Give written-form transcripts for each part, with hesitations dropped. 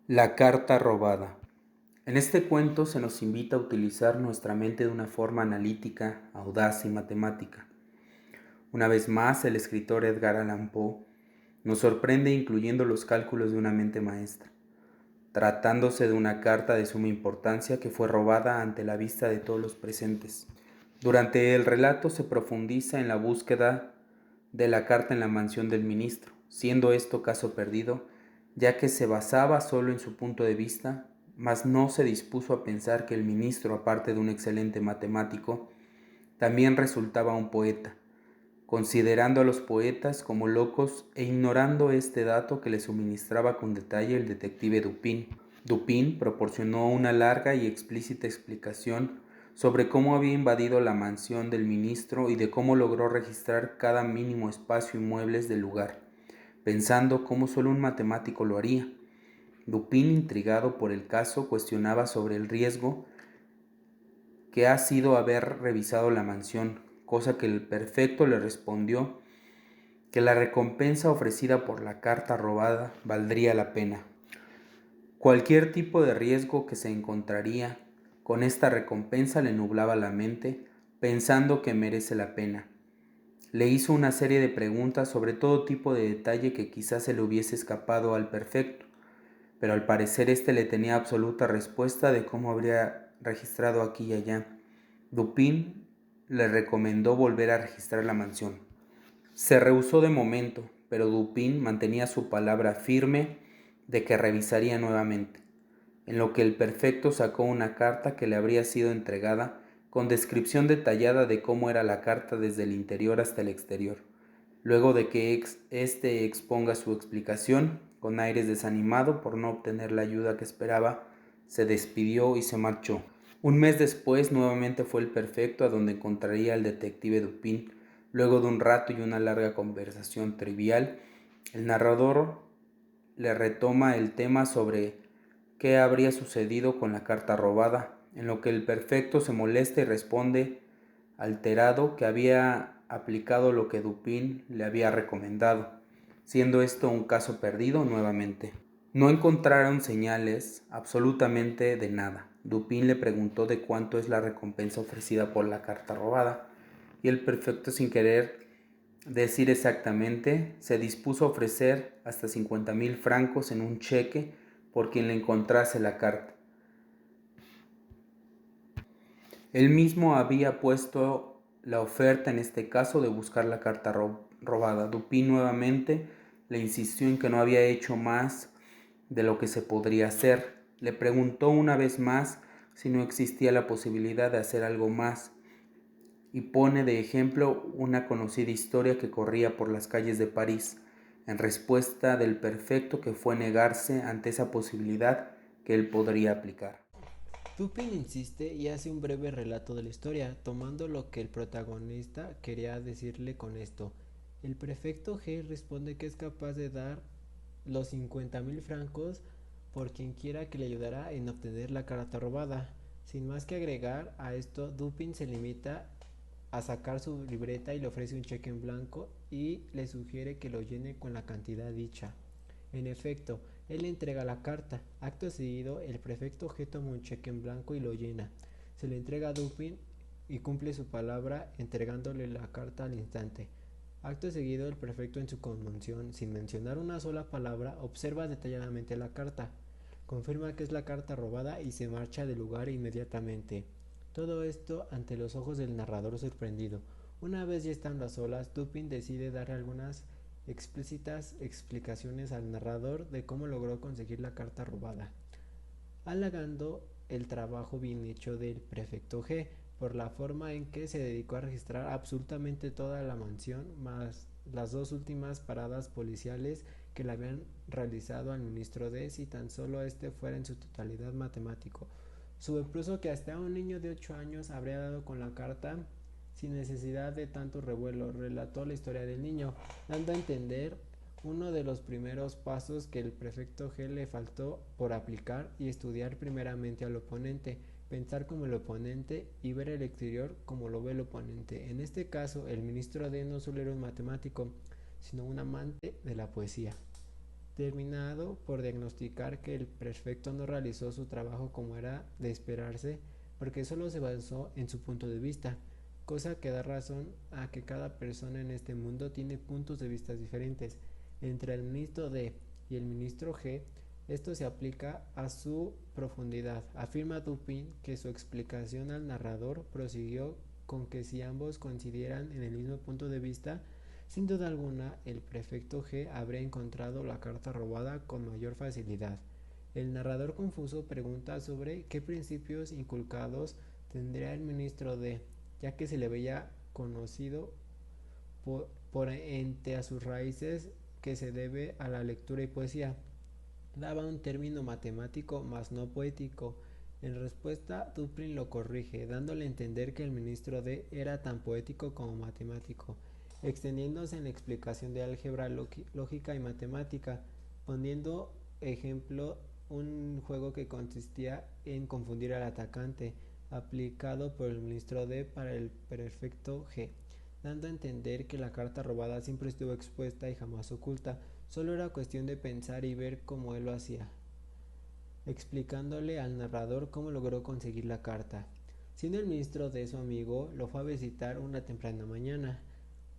La carta robada. En este cuento se nos invita a utilizar nuestra mente de una forma analítica, audaz y matemática. Una vez más, el escritor Edgar Allan Poe nos sorprende incluyendo los cálculos de una mente maestra, tratándose de una carta de suma importancia que fue robada ante la vista de todos los presentes. Durante el relato se profundiza en la búsqueda de la carta en la mansión del ministro, siendo esto caso perdido, ya que se basaba solo en su punto de vista, mas no se dispuso a pensar que el ministro, aparte de un excelente matemático, también resultaba un poeta, considerando a los poetas como locos e ignorando este dato que le suministraba con detalle el detective Dupin. Dupin proporcionó una larga y explícita explicación sobre cómo había invadido la mansión del ministro y de cómo logró registrar cada mínimo espacio y muebles del lugar, pensando cómo solo un matemático lo haría. Dupin, intrigado por el caso, cuestionaba sobre el riesgo que ha sido haber revisado la mansión, cosa que el prefecto le respondió que la recompensa ofrecida por la carta robada valdría la pena. Cualquier tipo de riesgo que se encontraría con esta recompensa le nublaba la mente, pensando que merece la pena. Le hizo una serie de preguntas sobre todo tipo de detalle que quizás se le hubiese escapado al prefecto, pero al parecer éste le tenía absoluta respuesta de cómo habría registrado aquí y allá. Dupin le recomendó volver a registrar la mansión. Se rehusó de momento, pero Dupin mantenía su palabra firme de que revisaría nuevamente, en lo que el prefecto sacó una carta que le habría sido entregada con descripción detallada de cómo era la carta desde el interior hasta el exterior. Luego de que éste exponga su explicación, con aires desanimado por no obtener la ayuda que esperaba, se despidió y se marchó. Un mes después nuevamente fue el prefecto a donde encontraría al detective Dupin. Luego de un rato y una larga conversación trivial, el narrador le retoma el tema sobre qué habría sucedido con la carta robada, en lo que el prefecto se molesta y responde alterado que había aplicado lo que Dupin le había recomendado, siendo esto un caso perdido nuevamente. No encontraron señales absolutamente de nada. Dupin le preguntó de cuánto es la recompensa ofrecida por la carta robada, y el prefecto, sin querer decir exactamente, se dispuso a ofrecer hasta 50,000 francos en un cheque por quien le encontrase la carta. Él mismo había puesto la oferta en este caso de buscar la carta robada. Dupin nuevamente le insistió en que no había hecho más de lo que se podría hacer. Le preguntó una vez más si no existía la posibilidad de hacer algo más y pone de ejemplo una conocida historia que corría por las calles de París, en respuesta del prefecto que fue negarse ante esa posibilidad que él podría aplicar. Dupin insiste y hace un breve relato de la historia, tomando lo que el protagonista quería decirle con esto. El prefecto G responde que es capaz de dar los 50,000 francos por quien quiera que le ayudara en obtener la carta robada. Sin más que agregar a esto, Dupin se limita a sacar su libreta y le ofrece un cheque en blanco y le sugiere que lo llene con la cantidad dicha. En efecto, él le entrega la carta. Acto seguido, el prefecto G toma un cheque en blanco y lo llena. Se le entrega a Dupin y cumple su palabra entregándole la carta al instante. Acto seguido, el prefecto, en su conmoción, sin mencionar una sola palabra, observa detalladamente la carta. Confirma que es la carta robada y se marcha del lugar inmediatamente. Todo esto ante los ojos del narrador sorprendido. Una vez ya estando a solas, Dupin decide dar algunas explícitas explicaciones al narrador de cómo logró conseguir la carta robada, halagando el trabajo bien hecho del prefecto G por la forma en que se dedicó a registrar absolutamente toda la mansión, más las dos últimas paradas policiales que le habían realizado al ministro D si tan solo este fuera en su totalidad matemático. Supuso que hasta un niño de 8 años habría dado con la carta sin necesidad de tanto revuelo. Relató la historia del niño, dando a entender uno de los primeros pasos que el prefecto G le faltó por aplicar y estudiar primeramente al oponente, pensar como el oponente y ver el exterior como lo ve el oponente. En este caso, el ministro D no solo era un matemático, sino un amante de la poesía. terminado por diagnosticar que el prefecto no realizó su trabajo como era de esperarse, porque solo se basó en su punto de vista, cosa que da razón a que cada persona en este mundo tiene puntos de vista diferentes. Entre el ministro D y el ministro G, esto se aplica a su profundidad. Afirma Dupin que su explicación al narrador prosiguió con que si ambos coincidieran en el mismo punto de vista, sin duda alguna el prefecto G habría encontrado la carta robada con mayor facilidad. El narrador confuso pregunta sobre qué principios inculcados tendría el ministro D, ya que se le veía conocido por ente a sus raíces que se debe a la lectura y poesía. Daba un término matemático, mas no poético. En respuesta, Dupin lo corrige, dándole a entender que el ministro D era tan poético como matemático, extendiéndose en la explicación de álgebra lógica y matemática, poniendo ejemplo un juego que consistía en confundir al atacante, aplicado por el ministro D para el prefecto G, dando a entender que la carta robada siempre estuvo expuesta y jamás oculta. Solo era cuestión de pensar y ver cómo él lo hacía, explicándole al narrador cómo logró conseguir la carta. Siendo el ministro de su amigo, lo fue a visitar una temprana mañana,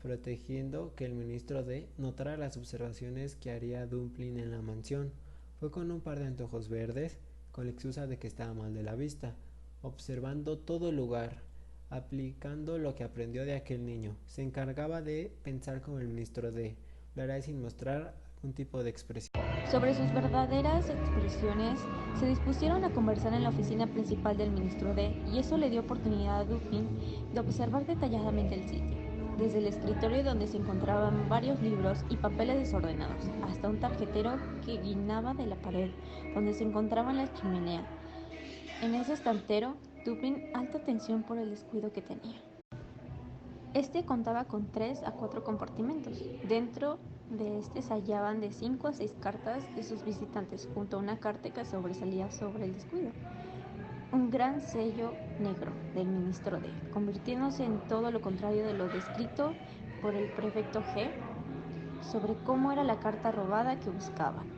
protegiendo que el ministro D notara las observaciones que haría Dumpling en la mansión. Fue con un par de anteojos verdes, con la excusa de que estaba mal de la vista, observando todo el lugar, aplicando lo que aprendió de aquel niño. Se encargaba de pensar como el ministro D, lo hará sin mostrar algún tipo de expresión. Sobre sus verdaderas expresiones, se dispusieron a conversar en la oficina principal del ministro D, y eso le dio oportunidad a Dupin de observar detalladamente el sitio, desde el escritorio donde se encontraban varios libros y papeles desordenados, hasta un tarjetero que guinaba de la pared donde se encontraba la chimenea. En ese estantero, Dupin alta atención por el descuido que tenía. Este contaba con 3 a 4 compartimentos. Dentro de este se hallaban de 5 a 6 cartas de sus visitantes, junto a una carta que sobresalía sobre el descuido. Un gran sello negro del ministro D, convirtiéndose en todo lo contrario de lo descrito por el prefecto G sobre cómo era la carta robada que buscaban.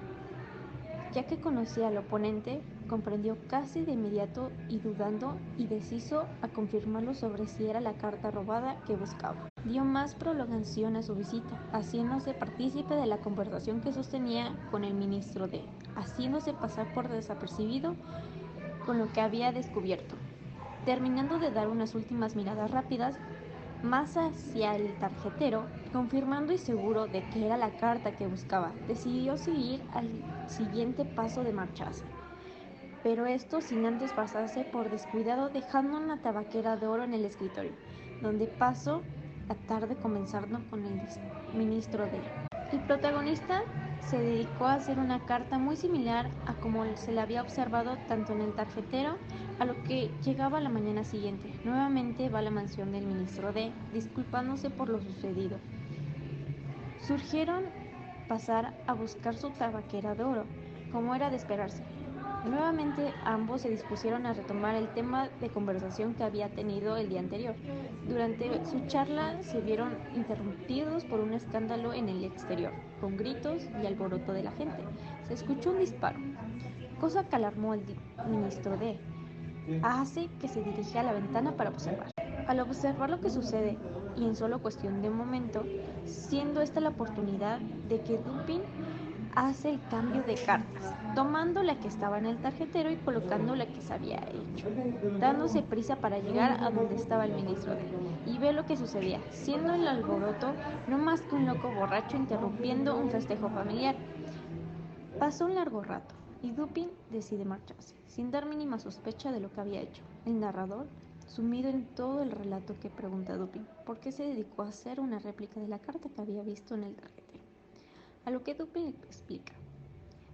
Ya que conocía al oponente, comprendió casi de inmediato y dudando y deciso a confirmarlo sobre si era la carta robada que buscaba. Dio más prolongación a su visita, haciéndose partícipe de la conversación que sostenía con el ministro D, haciéndose pasar por desapercibido con lo que había descubierto. Terminando de dar unas últimas miradas rápidas más hacia el tarjetero, confirmando y seguro de que era la carta que buscaba, decidió seguir al siguiente paso de marcharse, pero esto sin antes pasarse por descuidado, dejando una tabaquera de oro en el escritorio, donde pasó la tarde comenzando con el ministro D. El protagonista se dedicó a hacer una carta muy similar a como se la había observado tanto en el tarjetero, a lo que llegaba la mañana siguiente. Nuevamente va a la mansión del ministro D, disculpándose por lo sucedido. Surgieron pasar a buscar su tabaquera de oro, como era de esperarse. Nuevamente ambos se dispusieron a retomar el tema de conversación que había tenido el día anterior. Durante su charla se vieron interrumpidos por un escándalo en el exterior, con gritos y alboroto de la gente. Se escuchó un disparo, cosa que alarmó al ministro D. Hace que se dirige a la ventana para observar. Al observar lo que sucede, y en solo cuestión de un momento, siendo esta la oportunidad de que Dupin hace el cambio de cartas, tomando la que estaba en el tarjetero y colocando la que se había hecho, dándose prisa para llegar a donde estaba el ministro D, y ve lo que sucedía, siendo el alboroto no más que un loco borracho interrumpiendo un festejo familiar. Pasó un largo rato, y Dupin decide marcharse, sin dar mínima sospecha de lo que había hecho. El narrador, sumido en todo el relato, que pregunta a Dupin por qué se dedicó a hacer una réplica de la carta que había visto en el tarjetero. A lo que Dupin explica.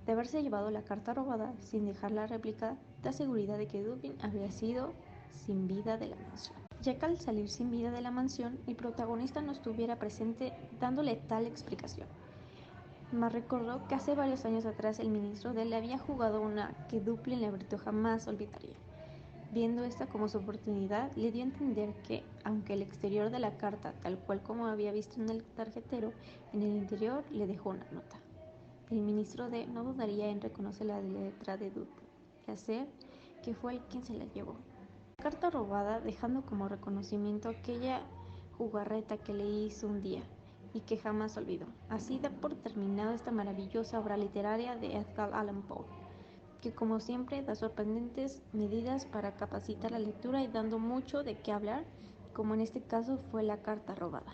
De haberse llevado la carta robada sin dejar la réplica, da seguridad de que Dupin habría sido sin vida de la mansión, ya que al salir sin vida de la mansión, el protagonista no estuviera presente dándole tal explicación. Mas recordó que hace varios años atrás el ministro D le había jugado una que Dupin le advirtió jamás olvidaría. Viendo esta como su oportunidad, le dio a entender que, aunque el exterior de la carta, tal cual como había visto en el tarjetero, en el interior le dejó una nota. el ministro D no dudaría en reconocer la letra de Dupin y hacer que fue él quien se la llevó. La carta robada, dejando como reconocimiento aquella jugarreta que le hizo un día y que jamás olvidó. Así da por terminado esta maravillosa obra literaria de Edgar Allan Poe, que como siempre da sorprendentes medidas para capacitar la lectura y dando mucho de qué hablar, como en este caso fue la carta robada.